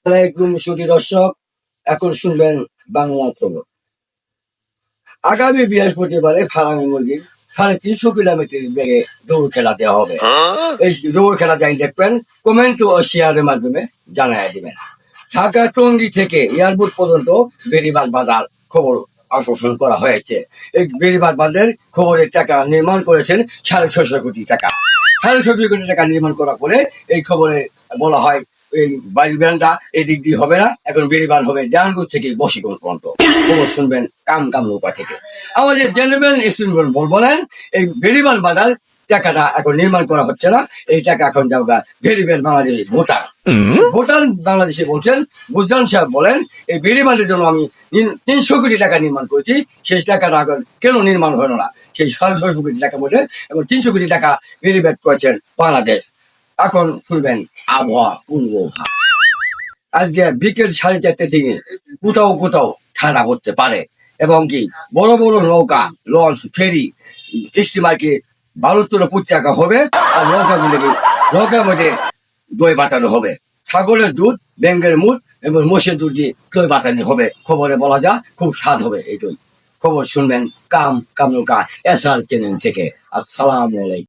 আলাইকুম সুধী দর্শক, এখন শুনবেন বাংলা খবর। আগামী বৃহস্পতিবারে ফার্মে মুরগির 350 কিলোমিটার বেগে দৌড় খেলা দেওয়া হবে। এই দৌড় খেলা যাই দেখবেন, কমেন্ট ও শেয়ারের মাধ্যমে জানাই দিবেন। ঢাকা টঙ্গী থেকে এয়ারপোর্ট পর্যন্ত বেড়িবাঁধ বাঁধার খবর আকর্ষণ করা হয়েছে। এই বেড়িবাঁধ বাঁধের খবরের টাকা নির্মাণ করেছেন 650 কোটি টাকা। 650 কোটি টাকা নির্মাণ করার পরে এই খবরে বলা হয় এই বায়ুব্যানটা এদিক দিয়ে হবে না, এখন বেড়িবাঁধ হবে জাহাঙ্গুর থেকে বশীকরণ পর্যন্ত। খবর শুনবেন কামরূপা থেকে। আমাদের জেনারেল স্টুডেন্ট বলেন এই বেড়িবাঁধ বাঁধার টাকাটা এখন নির্মাণ করা হচ্ছে না, এই টাকা এখন যাবে বেড়িবাঁধ বাংলাদেশ ভুটান বাংলাদেশে বলছেন। বুঝান সাহেব বলেন এই বেড়িবাঁধের জন্য আমি 300 কোটি টাকা নির্মাণ করেছি, সেই টাকাটা এখন কেন নির্মাণ হলো না? সেই 650 কোটি টাকার মধ্যে এখন 300 কোটি টাকা বেড়িবাঁধ করেছেন বাংলাদেশ। এখন শুনবেন আবহাওয়া পূর্বাভাস। আজকে বিকেল 4:30 থেকে কোথাও কোথাও ঠান্ডা পড়তে পারে, এবং কি বড় বড় নৌকা, লঞ্চ, ফেরি, স্টিমারকে বালুর তুলে পুঁতে রাখা হবে। আর নৌকার মধ্যে দই বাটানো হবে, ছাগলের দুধ, ব্যাঙ্গের মুখ এবং মোষের দুধ দিয়ে দই বাটানো হবে। খবরে বলা যায় খুব স্বাদ হবে এই দই। খবর শুনবেন কামরূপা SR চ্যানেল থেকে। আসসালামু আলাইকুম।